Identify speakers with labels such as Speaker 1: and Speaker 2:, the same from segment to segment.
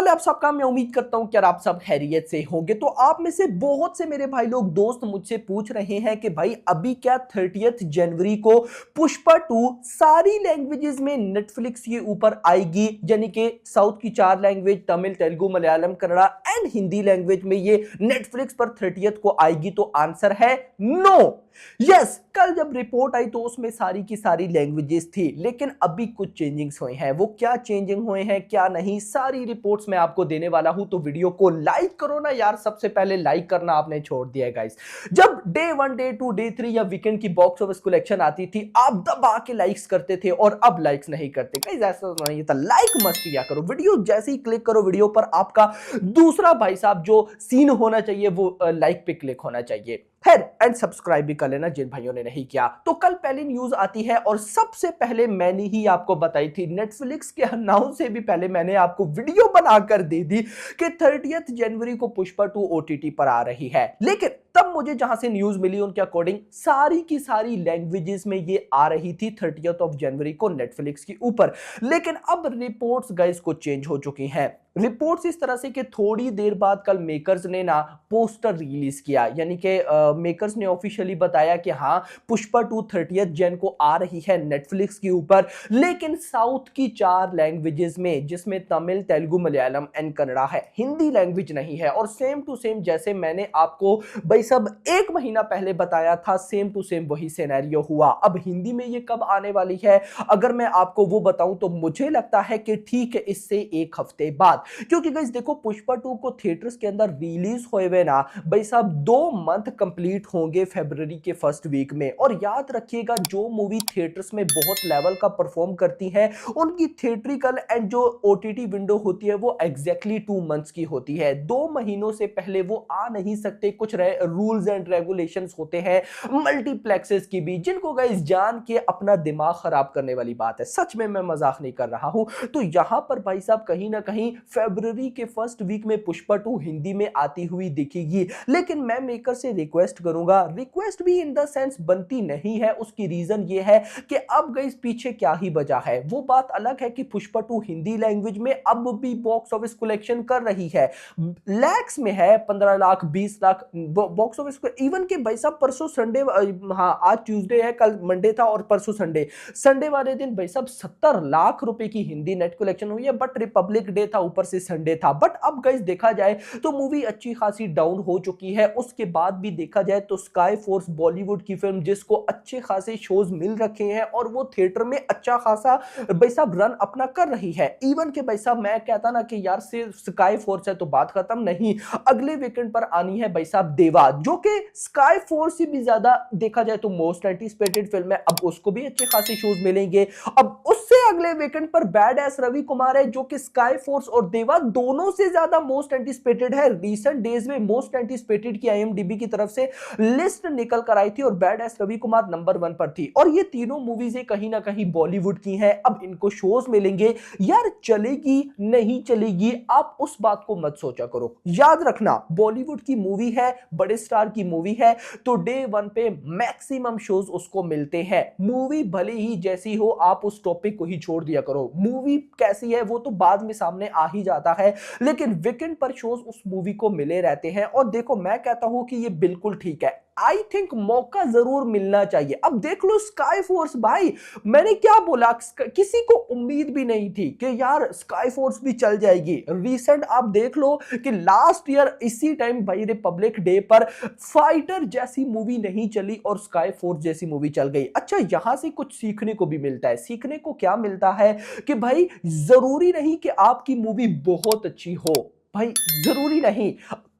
Speaker 1: हाल है आप सबका। मैं उम्मीद करता हूं कि यार आप सब खैरियत से होंगे। तो आप में से बहुत से मेरे भाई लोग दोस्त मुझसे पूछ रहे हैं कि भाई अभी क्या 30 जनवरी को पुष्पा 2 सारी लैंग्वेजेस में नेटफ्लिक्स के ऊपर आएगी, यानी कि साउथ की 4 language Tamil, Telugu, Malayalam, Kannada and Hindi language में ये नेटफ्लिक्स पर 30 को आएगी। तो आंसर है नो। यस, कल जब रिपोर्ट आई तो उसमें सारी की सारी लैंग्वेजेस थी, लेकिन अभी कुछ चेंजिंग्स हुए हैं। वो क्या चेंजिंग हुए हैं क्या नहीं, सारी रिपोर्ट्स मैं आपको देने वाला हूं। तो वीडियो को लाइक करो ना यार, सबसे पहले लाइक करना आपने छोड़ दिया है गाइस। जब डे 1, डे 2, डे 3 या वीकेंड की बॉक्स ऑफिस कलेक्शन आती थी, आप दबा के लाइक्स करते थे और अब लाइक्स नहीं करते गाइस। ऐसा नहीं था, लाइक मस्ट किया करो। वीडियो जैसे ही क्लिक करो वीडियो पर, आपका दूसरा भाई साहब जो सीन होना चाहिए वो लाइक पे क्लिक होना चाहिए। खैर, एंड सब्सक्राइब भी कर लेना जिन भाइयों ने नहीं किया। तो कल पहली न्यूज आती है और सबसे पहले मैंने ही आपको बताई थी, नेटफ्लिक्स के अनाउंस से भी पहले मैंने आपको वीडियो बनाकर दे दी कि 30 जनवरी को पुष्पा 2 ओटीटी पर आ रही है। लेकिन तब मुझे जहां से न्यूज मिली उनके अकॉर्डिंग सारी की सारी लैंग्वेजेस में ये आ रही थी 30 जनवरी को नेटफ्लिक्स के ऊपर। लेकिन अब रिपोर्ट्स गाइस को चेंज हो चुकी हैं। रिपोर्ट्स इस तरह से कि थोड़ी देर बाद कल मेकर्स ने ना पोस्टर रिलीज किया, यानी कि मेकर्स ने ऑफिशियली बताया कि हाँ, पुष्पा 2 30 जन को आ रही है नेटफ्लिक्स के ऊपर, लेकिन साउथ की 4 लैंग्वेजेस में, जिसमें तमिल, तेलुगु, मलयालम एंड कन्नड़ा है, हिंदी लैंग्वेज नहीं है। और सेम टू सेम जैसे मैंने आपको भाई सब 1 महीना पहले बताया था, सेम टू सेम वही सिनेरियो हुआ। अब हिंदी में ये कब आने वाली है अगर मैं आपको वो बताऊं तो मुझे लगता है कि ठीक है इससे 1 हफ्ते बाद, क्योंकि गाइस देखो पुष्पा 2 को थिएटर्स के अंदर रिलीज होए हुए ना भाई साहब 2 मंथ कंप्लीट होंगे फरवरी के फर्स्ट वीक में। और याद रखिएगा, जो मूवी थिएटर्स में बहुत लेवल का परफॉर्म करती है उनकी थिएट्रिकल एंड जो ओटीटी विंडो होती है वो एग्जैक्टली 2 मंथ्स की होती है। 2 महीनों से पहले वो आ नहीं सकते। कुछ रूल्स एंड रेगुलेशंस होते हैं मल्टीप्लेक्सेस की भी, जिनको गाइस जान के अपना दिमाग खराब करने वाली बात है। सच में मैं मजाक नहीं कर रहा हूं। तो यहां पर भाई साहब कहीं ना कहीं फरवरी के फर्स्ट वीक में पुष्पा 2 हिंदी में आती हुई दिखेगी। लेकिन मैं मेकर से रिक्वेस्ट करूंगा, रिक्वेस्ट भी इन द सेंस बनती नहीं है। उसकी रीजन ये है कि अब गाइस पीछे क्या ही बचा है। वो बात अलग है कि पुष्पा 2 हिंदी लैंग्वेज में अब भी बॉक्स ऑफिस कलेक्शन कर रही है, लैक्स में है, 15 लाख 20 लाख बॉक्स ऑफिस को। इवन के भाई साहब परसों संडे, हाँ आज ट्यूसडे है, कल मंडे था और परसों संडे, संडे वाले दिन भाई साहब 70 लाख रुपए की हिंदी नेट कलेक्शन हुई है। बट रिपब्लिक डे था, ऊपर से संडे था। बट अब गाइस देखा जाए तो मूवी अच्छी खासी डाउन हो चुकी है। उसके बाद भी देखा जाए तो स्काई फोर्स बॉलीवुड की फिल्म, जिसको अच्छे खासे शोज मिल रखे हैं और वो थिएटर में अच्छा खासा भाई साहब रन अपना कर रही है। इवन के भाई साहब मैं कहता ना कि यार सिर्फ स्काई फोर्स है तो बात खत्म, नहीं, अगले वीकेंड पर आनी है भाई साहब देवा, जो कि स्काई फोर्स से भी ज्यादा देखा जाए तो मोस्ट एंटिसिपेटेड फिल्म है। अब उसको भी अच्छे खासे शोज मिलेंगे। अब उससे अगले वीकेंड पर बैड एस रवि कुमार है, जो कि स्काई फोर्स और देवा दोनों से ज्यादा मोस्ट एंटिसिपेटेड है। रिसेंट डेज में मोस्ट एंटिसिपेटेड की आईएमडीबी की तरफ से लिस्ट निकल कर आई थी और badass Ravi Kumar number 1 पर थी। और ये तीनों मूवीज कहीं ना कहीं बॉलीवुड की हैं। अब इनको शोज मिलेंगे यार, चलेगी नहीं चलेगी आप उस बात को मत सोचा करो। याद रखना बॉलीवुड की मूवी है, बड़े स्टार की मूवी है, तो डे 1 पे मैक्सिमम शोज उसको मिलते हैं। मूवी भले ही जैसी हो, आप उस टॉपिक को ही छोड़ दिया करो। मूवी कैसी है वो तो बाद में सामने आ ही जाता है, लेकिन वीकेंड पर शोज उस मूवी को मिले रहते हैं। और देखो मैं कहता हूं कि ये बिल्कुल ठीक है। आई थिंक मौका जरूर मिलना चाहिए। अब देख लो स्काई फोर्स, भाई मैंने क्या बोला, किसी को उम्मीद भी नहीं थी कि यार स्काई फोर्स भी चल जाएगी। रिसेंट आप देख लो कि लास्ट ईयर इसी टाइम भाई रिपब्लिक डे पर फाइटर जैसी मूवी नहीं चली और स्काई फोर्स जैसी मूवी चल गई। अच्छा, यहां से कुछ सीखने को भी मिलता है। सीखने को क्या मिलता है कि भाई जरूरी नहीं कि आपकी मूवी बहुत अच्छी हो, भाई जरूरी नहीं,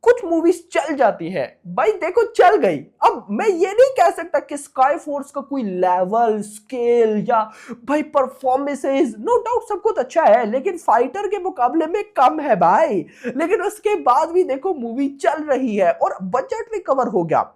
Speaker 1: कुछ मूवीज चल जाती है, भाई देखो चल गई। अब मैं ये नहीं कह सकता कि स्काई फोर्स का कोई लेवल स्केल या भाई परफॉर्मेंसेस, नो डाउट सब कुछ अच्छा है, लेकिन फाइटर के मुकाबले में कम है भाई। लेकिन उसके बाद भी देखो मूवी चल रही है और बजट भी कवर हो गया।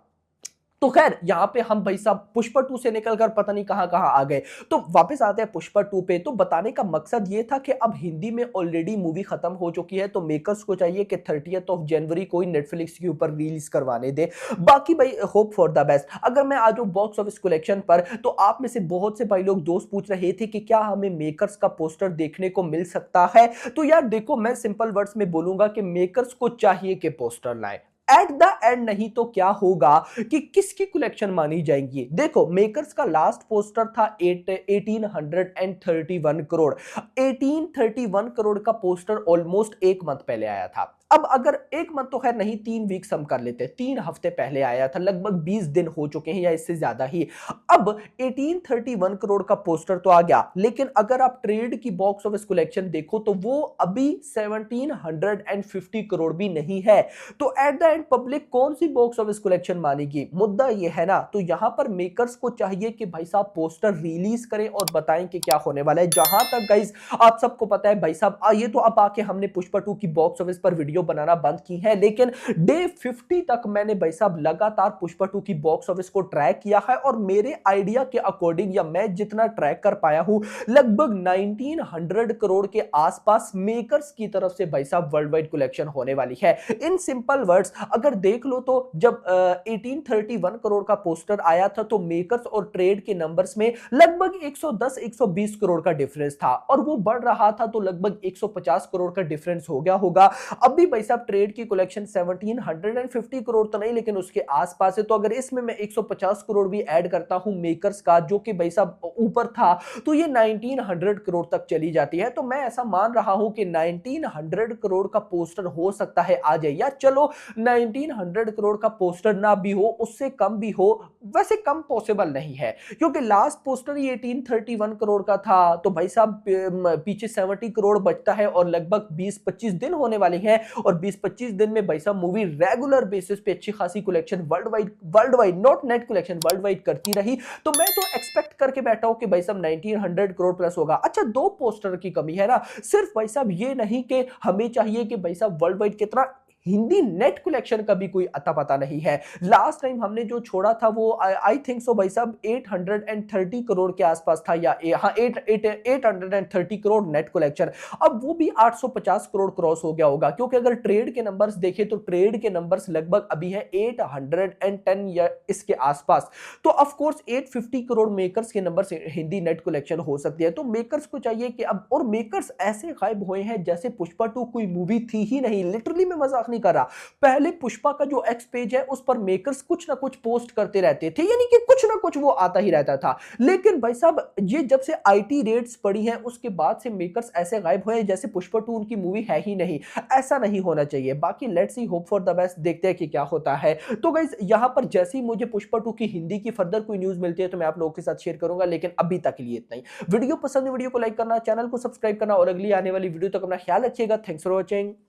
Speaker 1: तो खैर यहाँ पे हम भाई साहब पुष्पा 2 से निकलकर पता नहीं कहां कहां आ गए। तो वापस आते हैं पुष्पा 2 पे। तो बताने का मकसद ये था कि अब हिंदी में ऑलरेडी मूवी खत्म हो चुकी है, तो मेकर्स को चाहिए कि 30th ऑफ जनवरी को ही नेटफ्लिक्स के ऊपर रिलीज करवाने दे। बाकी भाई होप फॉर द बेस्ट। अगर मैं आ जाऊं बॉक्स ऑफिस कलेक्शन पर, तो आप में से बहुत से भाई लोग दोस्त पूछ रहे थे कि क्या हमें मेकर्स का पोस्टर देखने को मिल सकता है। तो यार देखो, मैं सिंपल वर्ड्स में बोलूंगा कि मेकर्स को चाहिए कि पोस्टर लाएं। एट द एंड नहीं तो क्या होगा कि किसकी कलेक्शन मानी जाएंगी। देखो, मेकर्स का लास्ट पोस्टर था 1831 करोड़। 1831 करोड़ का पोस्टर ऑलमोस्ट एक मंथ पहले आया था। अब अगर एक मंथ तो खैर नहीं, 3 वीक्स हम कर लेते हैं, 3 हफ्ते पहले आया था, लगभग 20 दिन हो चुके हैं या इससे ज्यादा ही। अब 1831 करोड़ का पोस्टर तो आ गया, लेकिन अगर आप ट्रेड की बॉक्स ऑफिस कलेक्शन देखो तो वो अभी 1750 करोड़ भी नहीं है। तो एट द एंड पब्लिक कौन सी बॉक्स ऑफिस कलेक्शन मानेगी, मुद्दा ये है ना। तो यहां पर मेकर्स को चाहिए कि भाई साहब पोस्टर रिलीज करें और बताएं कि क्या होने वाला है। जहां तक गाइस आप सबको पता है भाई साहब, ये तो अब आके हमने पुष्पा 2 की बॉक्स ऑफिस पर वीडियो बनाना बंद की है, लेकिन डे 50 तक मैंने भाई साहब लगातार पुष्पा 2 की बॉक्स ऑफिस को ट्रैक किया है, और मेरे आइडिया के अकॉर्डिंग या मैं जितना ट्रैक कर पाया हूं, लगभग 1900 करोड़ के आसपास मेकर्स की तरफ से भाई साहब वर्ल्ड वाइड कलेक्शन होने वाली है। इन सिंपल वर्ड्स अगर देख लो तो जब 1831 करोड़ का पोस्टर आया था तो मेकर्स और ट्रेड के नंबर्स में लगभग 110-120 करोड़ का डिफरेंस था, और वो बढ़ रहा था तो लगभग 150 करोड़ का डिफरेंस हो गया होगा। अब भी भाई साहब ट्रेड की कलेक्शन 1750 करोड़ तो नहीं, लेकिन उसके आसपास है। तो अगर इसमें मैं 150 करोड़ भी ऐड करता हूं मेकर्स का, जो कि भाई साहब ऊपर था, तो ये 1900 करोड़ तक चली जाती है। तो मैं ऐसा मान रहा हूं कि 1900 करोड़ का पोस्टर हो सकता है आ जाए, या चलो 1900 करोड़ का पोस्टर ना भी हो, उससे कम भी हो। वैसे कम पॉसिबल नहीं है, क्योंकि लास्ट पोस्टर ही 1831 करोड़ का था। तो भाई साहब पीछे 70 करोड़ बचता है, और लगभग 20-25 दिन होने वाले हैं, और 20-25 दिन में भाई साहब मूवी रेगुलर बेसिस पे अच्छी खासी collection world wide not net collection world wide करती रही। तो मैं तो एक्सपेक्ट करके बैठा हूं कि भाई साहब 1900 करोड़ प्लस होगा। अच्छा, 2 पोस्टर की कमी है ना, सिर्फ भाई साहब ये नहीं कि हमें चाहिए कि भाई साहब वर्ल्ड वाइड कितना, हिंदी नेट कलेक्शन का भी कोई अता पता नहीं है। लास्ट टाइम हमने जो छोड़ा था वो आई थिंक सो भाई साहब 830 करोड़ के आसपास था, या हाँ 830 करोड़ नेट कलेक्शन। अब वो भी 850 करोड़ क्रॉस हो गया होगा, क्योंकि अगर ट्रेड के नंबर्स देखें तो ट्रेड के नंबर्स लगभग अभी है 810 या इसके आसपास। तो ऑफ कोर्स 850 करोड़ मेकर्स के नंबर से हिंदी नेट कलेक्शन हो सकती है। तो मेकर्स को चाहिए कि अब, और मेकर्स ऐसे गायब हुए हैं जैसे पुष्पा 2 कोई मूवी थी ही नहीं। लिटरली मैं मजाक नहीं कर रहा। पहले पुष्पा का जो एक्स पेज है उस पर मेकर्स कुछ ना कुछ पोस्ट करते रहते थे, यानी कि कुछ ना कुछ वो आता ही रहता था। लेकिन भाई साहब ये जब से आईटी रेड्स पड़ी हैं उसके बाद से मेकर्स ऐसे गायब हुए हैं जैसे पुष्पा 2 उनकी मूवी है ही नहीं। ऐसा नहीं होना चाहिए। बाकी let's see, hope for the best, देखते हैं कि क्या होता है। तो गाइस यहां पर जैसे ही मुझे पुष्पा 2 की हिंदी की फर्दर कोई न्यूज मिलती है तो मैं आप लोगों के साथ शेयर करूंगा, लेकिन अभी तक के लिए इतना ही। वीडियो पसंद है, वीडियो को लाइक करना, चैनल को सब्सक्राइब करना, और अगली आने वाली वीडियो तक अपना ख्याल रखिएगा। Thanks for watching.